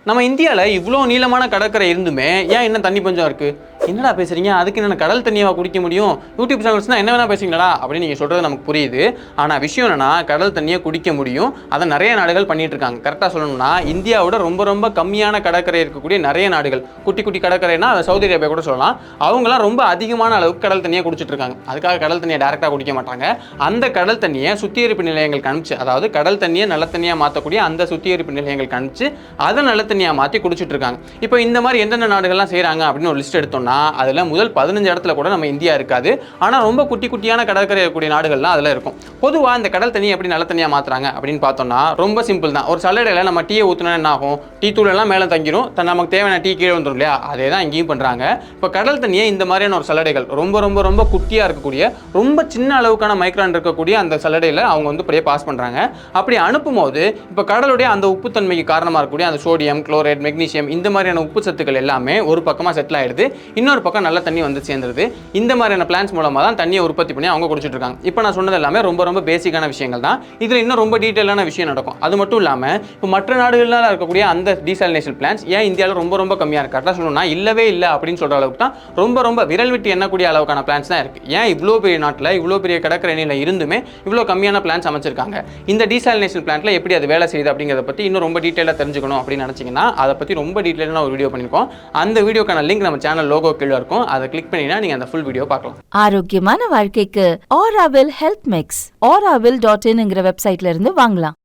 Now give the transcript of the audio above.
நம்ம இந்தியாவில் இவ்வளோ நீளமான கடற்கரை இருந்துமே ஏன் இன்னும் தண்ணி பஞ்சம் இருக்குது? என்னடா பேசுறீங்க, அதுக்கு என்ன கடல் தண்ணியாக குடிக்க முடியும், யூடியூப் சேனல்ஸ்னால் என்ன வேணால் பேசுங்களா அப்படின்னு நீங்கள் சொல்கிறது நமக்கு புரியுது. ஆனால் விஷயம் என்னன்னா, கடல் தண்ணியை குடிக்க முடியும். அதை நிறைய நாடுகள் பண்ணிட்டு இருக்காங்க. கரெக்டாக சொல்லணும்னா இந்தியாவோட ரொம்ப ரொம்ப கம்மியான கடற்கரை இருக்கக்கூடிய நிறைய நாடுகள், குட்டி குட்டி கடற்கரைனா சவுதி அரேபியா கூட சொல்லலாம், அவங்களாம் ரொம்ப அதிகமான அளவுக்கு கடல் தண்ணியை குடிச்சிட்டு இருக்காங்க. அதுக்காக கடல் தண்ணியை டேரெக்டாக குடிக்க மாட்டாங்க. அந்த கடல் தண்ணியை சுத்திகரிப்பு நிலையங்களுக்கு அனுப்பிச்சு, அதாவது கடல் தண்ணியை நல்ல தண்ணியாக மாற்றக்கூடிய அந்த சுத்திகரிப்பு நிலையங்களுக்கு அனுப்பிச்சு அதை நல்ல தண்ணியாக மாற்றி குடிச்சிட்டு இருக்காங்க. இப்போ இந்த மாதிரி எந்தெந்த நாடுகள்லாம் செய்கிறாங்க அப்படின்னு ஒரு லிஸ்ட் எடுத்தோம்னா அதில் முதல் 15 இடத்துல கூட நம்ம இந்தியா இருக்காது. ஆனால் ரொம்ப குட்டி குட்டியான கடற்கரை இருக்கக்கூடிய நாடுகள்லாம் அதில் இருக்கும். பொதுவாக இந்த கடல் தண்ணியை எப்படி நல்ல தண்ணியாக மாற்றுறாங்க அப்படின்னு பார்த்தோம்னா ரொம்ப சிம்பிள் தான். ஒரு சல்லடையில் நம்ம டீயை ஊற்றினா என்ன ஆகும், டீ தூள் எல்லாம் மேலே தங்கிடும், நமக்கு தேவையான டீ கீழே வந்துடும் இல்லையா? அதே தான் இங்கேயும் பண்ணுறாங்க. இப்போ கடல் தண்ணியை இந்த மாதிரியான ஒரு சல்லடைகள், ரொம்ப ரொம்ப ரொம்ப குட்டியாக இருக்கக்கூடிய ரொம்ப சின்ன அளவுக்கான மைக்ரான் இருக்கக்கூடிய அந்த சல்லடையில் அவங்க வந்து அப்படியே பாஸ் பண்ணுறாங்க. அப்படி அனுப்பும் போது இப்போ கடலுடைய அந்த உப்புத்தன்மைக்கு காரணமாக இருக்கக்கூடிய அந்த சோடியம், குளோரைட், மெக்னீசியம் இந்த மாதிரியான உப்பு சத்துக்கள் எல்லாமே ஒரு பக்கமாக செட்டில் ஆயிடுது, இன்னொரு பக்கம் நல்ல தண்ணி வந்து சேர்ந்துருது. இந்த மாதிரியான பிளான்ஸ் மூலமாக தான் தண்ணியை உற்பத்தி பண்ணி அவங்க குடிச்சிட்டு இருக்காங்க. இப்போ நான் சொன்னது எல்லாமே ரொம்ப ரொம்ப பேசிக்கான விஷயங்கள் தான். இதில் இன்னும் ரொம்ப டீட்டெயிலான விஷயம் நடக்கும். அது மட்டும் இல்லாமல் இப்போ மற்ற நாடுகளால் இருக்கக்கூடிய அந்த டீசாலினேஷன் பிளான்ஸ் ஏன் இந்தியாவில் ரொம்ப ரொம்ப கம்மியாக இருக்குது, கரெக்டாக சொல்லணும்னா இல்லவே இல்லை அப்படின்னு சொல்கிற அளவுக்கு தான் ரொம்ப ரொம்ப விரல் விட்டு எண்ணக்கூடிய அளவுக்கான பிளான்ஸ் தான் இருக்குது. ஏன் இவ்வளோ பெரிய நாட்டில் இவ்வளோ பெரிய கடற்கரை நீல இருந்துமே இவ்வளோ கம்மியான பிளான்ஸ் அமைச்சிருக்காங்க? இந்த டீசாலினேஷன் பிளான்ட்ல எப்படி அது வேலை செய்யுது அப்படிங்கிறத பற்றி இன்னும் ரொம்ப டீட்டெயிலாக தெரிஞ்சுக்கணும் அப்படின்னு நினச்சிங்கன்னா அதை பற்றி ரொம்ப டீட்டெயிலான ஒரு வீடியோ பண்ணியிருக்கோம். அந்த வீடியோக்கான லிங்க் நம்ம சேனல் லோகோ கீழே இருக்கும். அதை கிளிக் பண்ணினா நீங்கள் அந்த ஃபுல் வீடியோ பார்க்கலாம். ஆரோக்கியமான வாழ்க்கைக்கு ஆராவில் ஹெல்த் மிக்ஸ் auravil.in வெப்சைட்ல இருந்து வாங்கலாம்.